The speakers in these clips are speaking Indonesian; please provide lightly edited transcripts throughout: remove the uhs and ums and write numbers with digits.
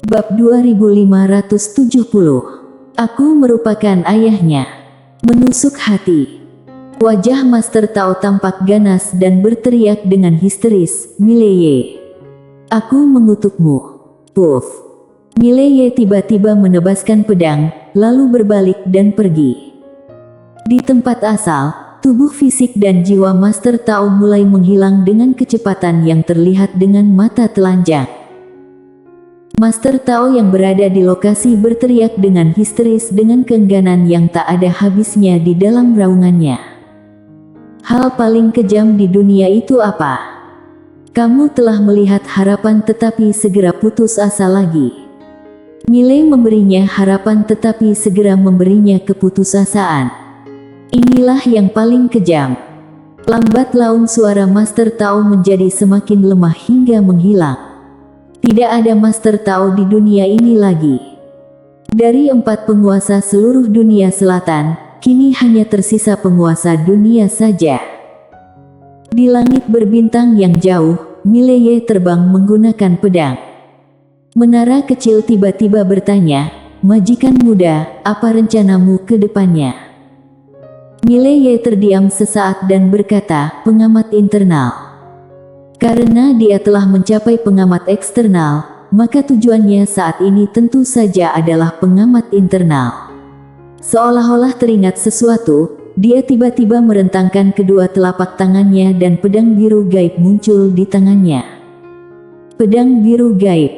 Bab 2570. Aku merupakan ayahnya. Menusuk hati. Wajah Master Tao tampak ganas dan berteriak dengan histeris, "Mileye, aku mengutukmu." Puff. Mileye tiba-tiba menebaskan pedang, lalu berbalik dan pergi. Di tempat asal, tubuh fisik dan jiwa Master Tao mulai menghilang dengan kecepatan yang terlihat dengan mata telanjang. Master Tao yang berada di lokasi berteriak dengan histeris dengan keengganan yang tak ada habisnya di dalam raungannya. Hal paling kejam di dunia itu apa? Kamu telah melihat harapan tetapi segera putus asa lagi. Milei memberinya harapan tetapi segera memberinya keputusasaan. Inilah yang paling kejam. Lambat laun suara Master Tao menjadi semakin lemah hingga menghilang. Tidak ada Master Tao di dunia ini lagi. Dari 4 penguasa seluruh dunia selatan, kini hanya tersisa penguasa dunia saja. Di langit berbintang yang jauh, Mileye terbang menggunakan pedang. Menara kecil tiba-tiba bertanya, "Majikan muda, apa rencanamu ke depannya?" Mileye terdiam sesaat dan berkata, "Pengamat internal." Karena dia telah mencapai pengamat eksternal, maka tujuannya saat ini tentu saja adalah pengamat internal. Seolah-olah teringat sesuatu, dia tiba-tiba merentangkan kedua telapak tangannya dan pedang biru gaib muncul di tangannya. Pedang biru gaib.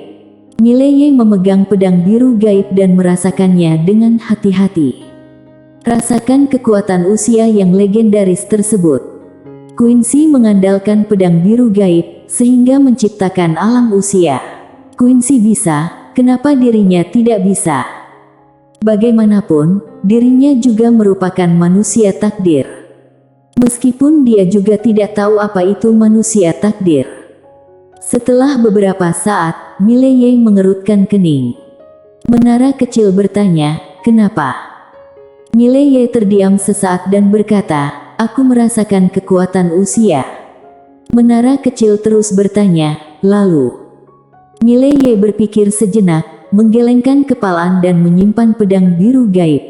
Mileye memegang pedang biru gaib dan merasakannya dengan hati-hati. Rasakan kekuatan usia yang legendaris tersebut. Quincy mengandalkan pedang biru gaib, sehingga menciptakan alam usia. Quincy bisa, kenapa dirinya tidak bisa? Bagaimanapun, dirinya juga merupakan manusia takdir. Meskipun dia juga tidak tahu apa itu manusia takdir. Setelah beberapa saat, Mileye mengerutkan kening. Menara kecil bertanya, "Kenapa?" Mileye terdiam sesaat dan berkata, "Aku merasakan kekuatan usia." Menara kecil terus bertanya, "Lalu?" Mileye berpikir sejenak, menggelengkan kepala dan menyimpan pedang biru gaib.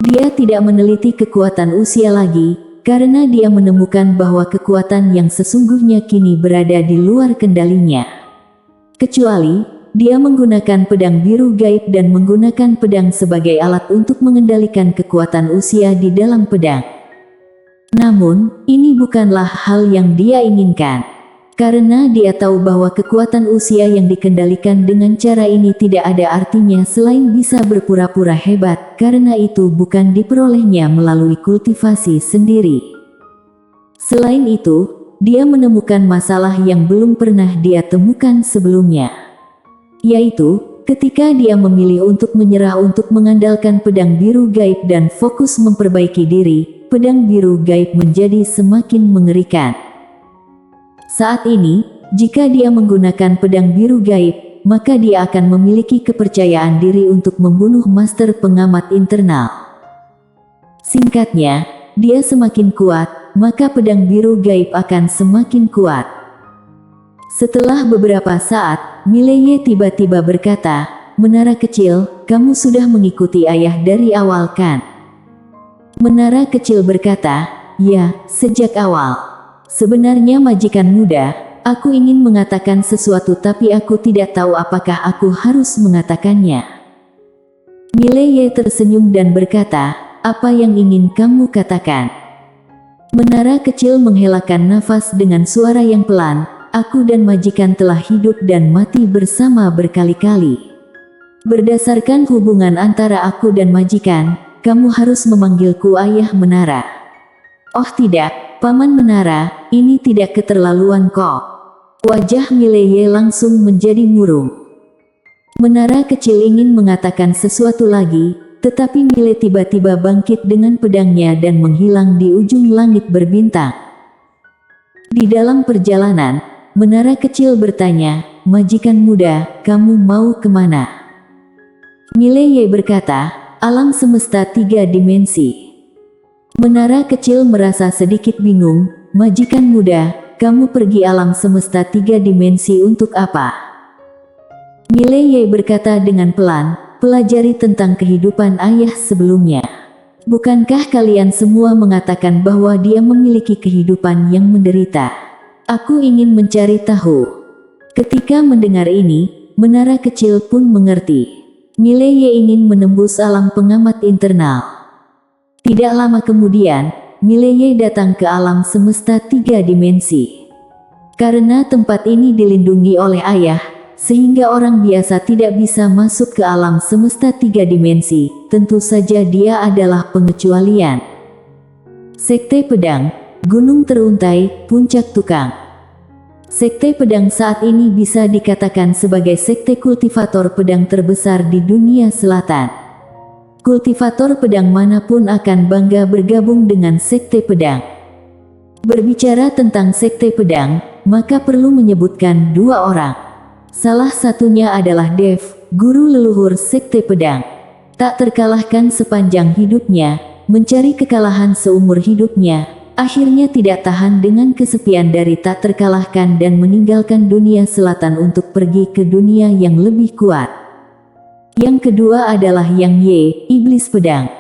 Dia tidak meneliti kekuatan usia lagi, karena dia menemukan bahwa kekuatan yang sesungguhnya kini berada di luar kendalinya. Kecuali, dia menggunakan pedang biru gaib dan menggunakan pedang sebagai alat untuk mengendalikan kekuatan usia di dalam pedang. Namun, ini bukanlah hal yang dia inginkan. Karena dia tahu bahwa kekuatan usia yang dikendalikan dengan cara ini tidak ada artinya selain bisa berpura-pura hebat, karena itu bukan diperolehnya melalui kultivasi sendiri. Selain itu, dia menemukan masalah yang belum pernah dia temukan sebelumnya. Yaitu, ketika dia memilih untuk menyerah untuk mengandalkan pedang biru gaib dan fokus memperbaiki diri, pedang biru gaib menjadi semakin mengerikan. Saat ini, jika dia menggunakan pedang biru gaib, maka dia akan memiliki kepercayaan diri untuk membunuh master pengamat internal. Singkatnya, dia semakin kuat, maka pedang biru gaib akan semakin kuat. Setelah beberapa saat, Mileye tiba-tiba berkata, "Menara kecil, kamu sudah mengikuti ayah dari awal kan?" Menara kecil berkata, "Ya, sejak awal. Sebenarnya majikan muda, aku ingin mengatakan sesuatu tapi aku tidak tahu apakah aku harus mengatakannya." Mileye tersenyum dan berkata, "Apa yang ingin kamu katakan?" Menara kecil menghelakan nafas dengan suara yang pelan, "Aku dan majikan telah hidup dan mati bersama berkali-kali. Berdasarkan hubungan antara aku dan majikan, kamu harus memanggilku Ayah Menara." "Oh tidak, Paman Menara, ini tidak keterlaluan kok." Wajah Mileye langsung menjadi murung. Menara kecil ingin mengatakan sesuatu lagi, tetapi Mileye tiba-tiba bangkit dengan pedangnya dan menghilang di ujung langit berbintang. Di dalam perjalanan, Menara kecil bertanya, "Majikan muda, kamu mau kemana?" Mileye berkata, "Alam semesta 3 dimensi." Menara kecil merasa sedikit bingung, "Majikan muda, kamu pergi alam semesta 3 dimensi untuk apa?" Mileye berkata dengan pelan, pelajari tentang kehidupan ayah sebelumnya. Bukankah kalian semua mengatakan bahwa dia memiliki kehidupan yang menderita? Aku ingin mencari tahu. Ketika mendengar ini, menara kecil pun mengerti. Mileye ingin menembus alam pengamat internal. Tidak lama kemudian, Mileye datang ke alam semesta 3 dimensi. Karena tempat ini dilindungi oleh ayah, sehingga orang biasa tidak bisa masuk ke alam semesta 3 dimensi, tentu saja dia adalah pengecualian. Sekte Pedang, Gunung Teruntai, Puncak Tukang. Sekte Pedang saat ini bisa dikatakan sebagai sekte kultivator pedang terbesar di dunia selatan. Kultivator pedang manapun akan bangga bergabung dengan sekte pedang. Berbicara tentang sekte pedang, maka perlu menyebutkan 2 orang. Salah satunya adalah Dev, guru leluhur sekte pedang. Tak terkalahkan sepanjang hidupnya, mencari kekalahan seumur hidupnya, akhirnya tidak tahan dengan kesepian dari tak terkalahkan dan meninggalkan dunia selatan untuk pergi ke dunia yang lebih kuat. Yang kedua adalah Yang Ye, iblis pedang.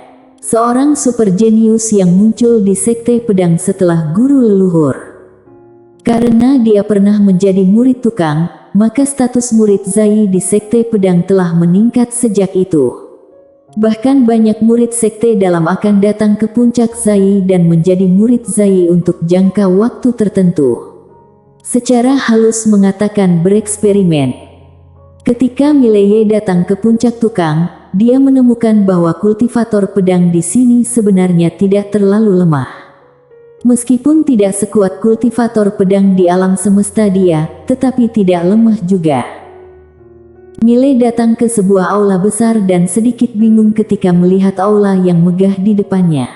Seorang super jenius yang muncul di sekte pedang setelah guru leluhur. Karena dia pernah menjadi murid tukang, maka status murid Zai di sekte pedang telah meningkat sejak itu. Bahkan banyak murid sekte dalam akan datang ke puncak Zai dan menjadi murid Zai untuk jangka waktu tertentu. Secara halus mengatakan bereksperimen. Ketika Mileye datang ke puncak tukang, dia menemukan bahwa kultivator pedang di sini sebenarnya tidak terlalu lemah. Meskipun tidak sekuat kultivator pedang di alam semesta dia, tetapi tidak lemah juga. Mile datang ke sebuah aula besar dan sedikit bingung ketika melihat aula yang megah di depannya.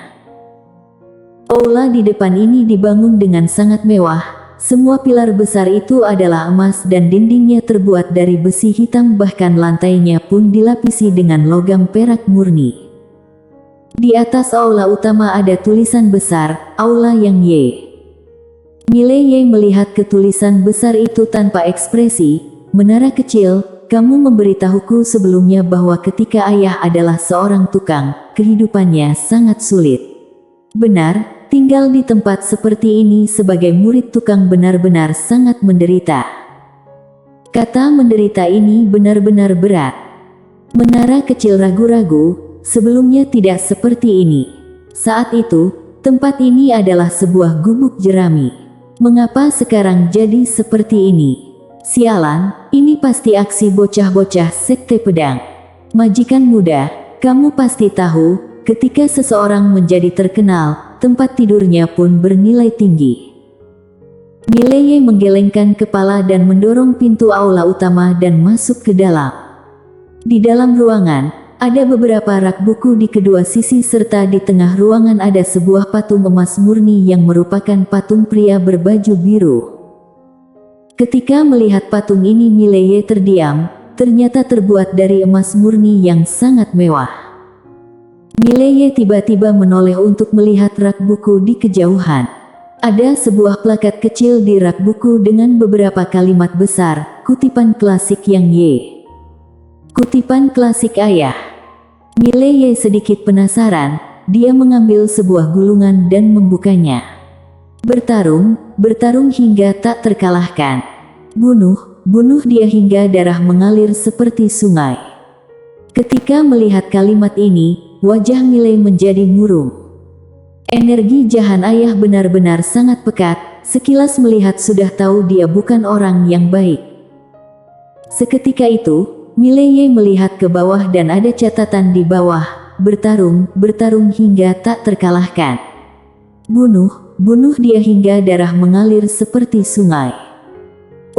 Aula di depan ini dibangun dengan sangat mewah. Semua pilar besar itu adalah emas dan dindingnya terbuat dari besi hitam, bahkan lantainya pun dilapisi dengan logam perak murni. Di atas aula utama ada tulisan besar, Aula Yang Ye. Mileye melihat ke tulisan besar itu tanpa ekspresi. Menara kecil, kamu memberitahuku sebelumnya bahwa ketika ayah adalah seorang tukang, kehidupannya sangat sulit. Benar. Tinggal di tempat seperti ini sebagai murid tukang benar-benar sangat menderita. Kata menderita ini benar-benar berat. Menara kecil ragu-ragu, sebelumnya tidak seperti ini. Saat itu, tempat ini adalah sebuah gubuk jerami. Mengapa sekarang jadi seperti ini? Sialan, ini pasti aksi bocah-bocah sekte pedang. Majikan muda, kamu pasti tahu, ketika seseorang menjadi terkenal, tempat tidurnya pun bernilai tinggi. Mileye menggelengkan kepala dan mendorong pintu aula utama dan masuk ke dalam. Di dalam ruangan, ada beberapa rak buku di kedua sisi serta di tengah ruangan ada sebuah patung emas murni yang merupakan patung pria berbaju biru. Ketika melihat patung ini Mileye terdiam, ternyata terbuat dari emas murni yang sangat mewah. Mileye tiba-tiba menoleh untuk melihat rak buku di kejauhan. Ada sebuah plakat kecil di rak buku dengan beberapa kalimat besar, kutipan klasik Yang Ye. Kutipan klasik ayah. Mileye sedikit penasaran, dia mengambil sebuah gulungan dan membukanya. Bertarung, bertarung hingga tak terkalahkan. Bunuh, bunuh dia hingga darah mengalir seperti sungai. Ketika melihat kalimat ini, wajah Mileye menjadi murung. Energi jahan ayah benar-benar sangat pekat, sekilas melihat sudah tahu dia bukan orang yang baik. Seketika itu, Mileye melihat ke bawah dan ada catatan di bawah, bertarung, bertarung hingga tak terkalahkan. Bunuh, bunuh dia hingga darah mengalir seperti sungai.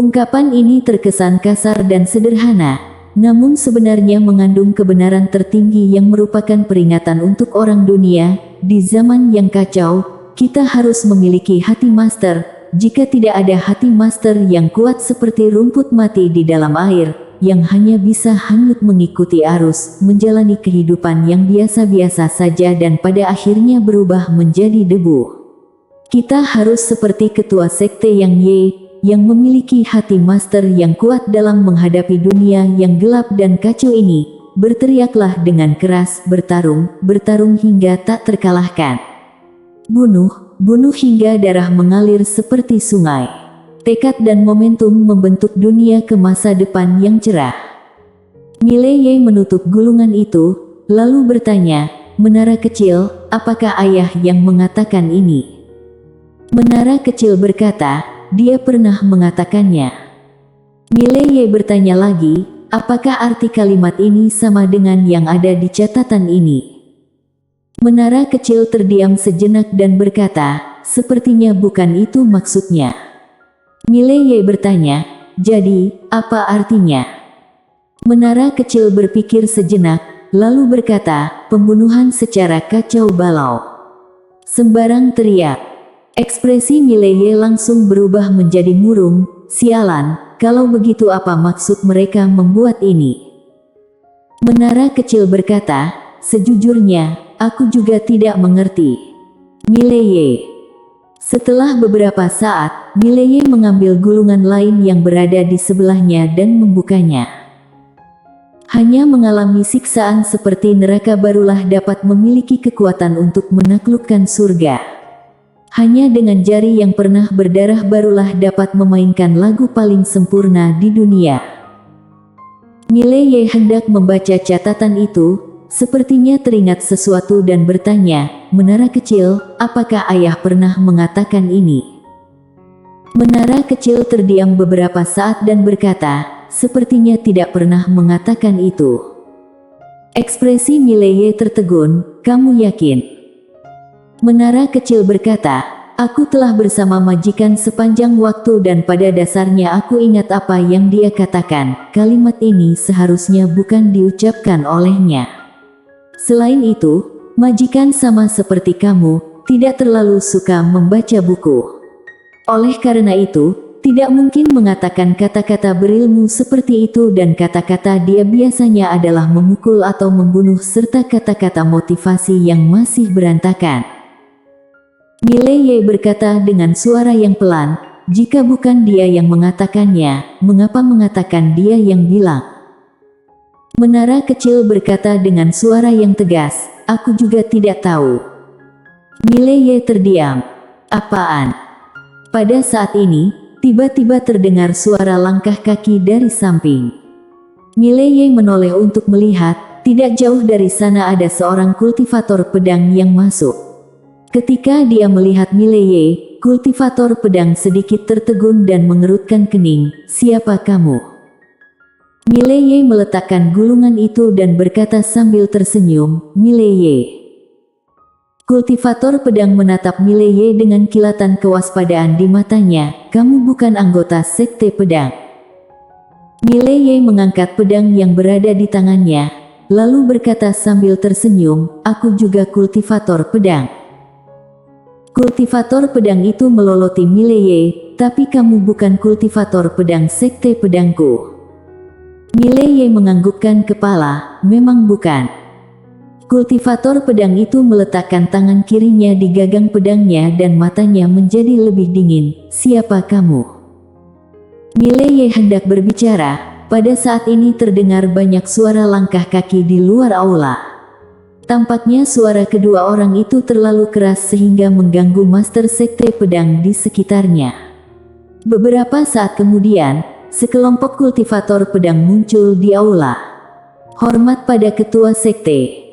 Ungkapan ini terkesan kasar dan sederhana, namun sebenarnya mengandung kebenaran tertinggi yang merupakan peringatan untuk orang dunia. Di zaman yang kacau, kita harus memiliki hati master. Jika tidak ada hati master yang kuat seperti rumput mati di dalam air, yang hanya bisa hanyut mengikuti arus, menjalani kehidupan yang biasa-biasa saja dan pada akhirnya berubah menjadi debu. Kita harus seperti ketua sekte Yang Ye, yang memiliki hati master yang kuat dalam menghadapi dunia yang gelap dan kacau ini, berteriaklah dengan keras, bertarung hingga tak terkalahkan. Bunuh hingga darah mengalir seperti sungai. Tekad dan momentum membentuk dunia ke masa depan yang cerah. Mileye menutup gulungan itu, lalu bertanya, "Menara kecil, apakah ayah yang mengatakan ini?" Menara kecil berkata, "Dia pernah mengatakannya." Mileye bertanya lagi, "Apakah arti kalimat ini sama dengan yang ada di catatan ini?" Menara kecil terdiam sejenak dan berkata, "Sepertinya bukan itu maksudnya." Mileye bertanya, "Jadi, apa artinya?" Menara kecil berpikir sejenak, lalu berkata, "Pembunuhan secara kacau balau." Sembarang teriak. Ekspresi Mileye langsung berubah menjadi murung. "Sialan, kalau begitu apa maksud mereka membuat ini?" Menara kecil berkata, "Sejujurnya, aku juga tidak mengerti." Mileye. Setelah beberapa saat, Mileye mengambil gulungan lain yang berada di sebelahnya dan membukanya. Hanya mengalami siksaan seperti neraka barulah dapat memiliki kekuatan untuk menaklukkan surga. Hanya dengan jari yang pernah berdarah barulah dapat memainkan lagu paling sempurna di dunia. Mileye hendak membaca catatan itu, sepertinya teringat sesuatu dan bertanya, "Menara kecil, apakah ayah pernah mengatakan ini?" Menara kecil terdiam beberapa saat dan berkata, "Sepertinya tidak pernah mengatakan itu." Ekspresi Mileye tertegun, "Kamu yakin?" Menara kecil berkata, "Aku telah bersama majikan sepanjang waktu dan pada dasarnya aku ingat apa yang dia katakan. Kalimat ini seharusnya bukan diucapkan olehnya. Selain itu, majikan sama seperti kamu, tidak terlalu suka membaca buku. Oleh karena itu, tidak mungkin mengatakan kata-kata berilmu seperti itu dan kata-kata dia biasanya adalah memukul atau membunuh serta kata-kata motivasi yang masih berantakan." Mileye berkata dengan suara yang pelan, "Jika bukan dia yang mengatakannya, mengapa mengatakan dia yang bilang?" Menara kecil berkata dengan suara yang tegas, "Aku juga tidak tahu." Mileye terdiam. "Apaan?" Pada saat ini, tiba-tiba terdengar suara langkah kaki dari samping. Mileye menoleh untuk melihat, tidak jauh dari sana ada seorang kultivator pedang yang masuk. Ketika dia melihat Mileye, kultivator pedang sedikit tertegun dan mengerutkan kening, "Siapa kamu?" Mileye meletakkan gulungan itu dan berkata sambil tersenyum, "Mileye." Kultivator pedang menatap Mileye dengan kilatan kewaspadaan di matanya, "Kamu bukan anggota sekte pedang." Mileye mengangkat pedang yang berada di tangannya, lalu berkata sambil tersenyum, "Aku juga kultivator pedang." Kultivator pedang itu meloloti Mileye, "Tapi kamu bukan kultivator pedang sekte pedangku." Mileye menganggukkan kepala, "Memang bukan." Kultivator pedang itu meletakkan tangan kirinya di gagang pedangnya dan matanya menjadi lebih dingin, "Siapa kamu?" Mileye hendak berbicara, pada saat ini terdengar banyak suara langkah kaki di luar aula. Tampaknya suara kedua orang itu terlalu keras sehingga mengganggu master sekte pedang di sekitarnya. Beberapa saat kemudian, sekelompok kultivator pedang muncul di aula. "Hormat pada ketua sekte."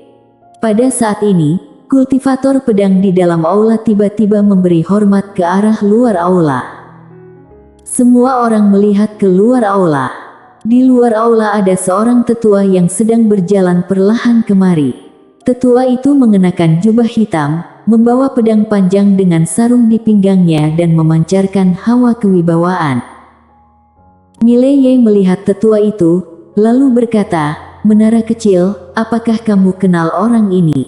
Pada saat ini, kultivator pedang di dalam aula tiba-tiba memberi hormat ke arah luar aula. Semua orang melihat ke luar aula. Di luar aula ada seorang tetua yang sedang berjalan perlahan kemari. Tetua itu mengenakan jubah hitam, membawa pedang panjang dengan sarung di pinggangnya dan memancarkan hawa kewibawaan. Mileye melihat tetua itu, lalu berkata, "Menara kecil, apakah kamu kenal orang ini?"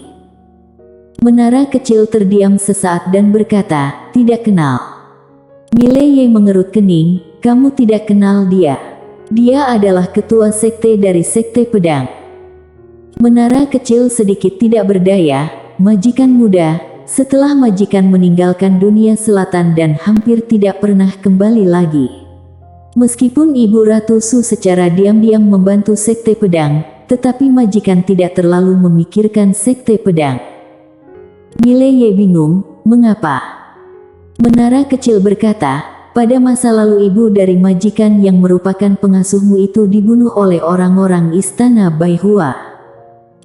Menara kecil terdiam sesaat dan berkata, "Tidak kenal." Mileye mengerut kening, "Kamu tidak kenal dia? Dia adalah ketua sekte dari sekte pedang." Menara kecil sedikit tidak berdaya, "Majikan muda, setelah majikan meninggalkan dunia selatan dan hampir tidak pernah kembali lagi. Meskipun Ibu Ratu Su secara diam-diam membantu Sekte Pedang, tetapi majikan tidak terlalu memikirkan Sekte Pedang. Mileye bingung, mengapa? Menara kecil berkata, pada masa lalu ibu dari majikan yang merupakan pengasuhmu itu dibunuh oleh orang-orang istana Baihua.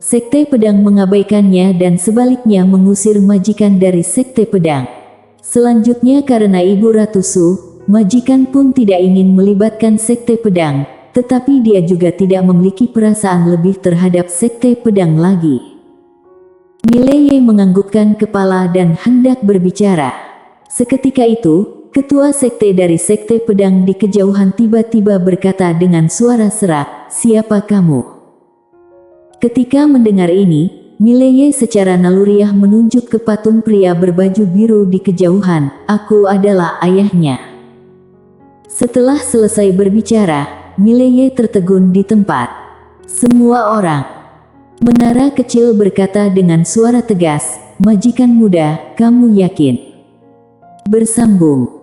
Sekte Pedang mengabaikannya dan sebaliknya mengusir majikan dari Sekte Pedang. Selanjutnya karena Ibu Ratu Su, majikan pun tidak ingin melibatkan Sekte Pedang, tetapi dia juga tidak memiliki perasaan lebih terhadap Sekte Pedang lagi. Mileye menganggukkan kepala dan hendak berbicara. Seketika itu, ketua sekte dari Sekte Pedang di kejauhan tiba-tiba berkata dengan suara serak, "Siapa kamu?" Ketika mendengar ini, Mileye secara naluriah menunjuk ke patung pria berbaju biru di kejauhan, "Aku adalah ayahnya." Setelah selesai berbicara, Mileye tertegun di tempat. Semua orang. Menara kecil berkata dengan suara tegas, "Majikan muda, kamu yakin?" Bersambung.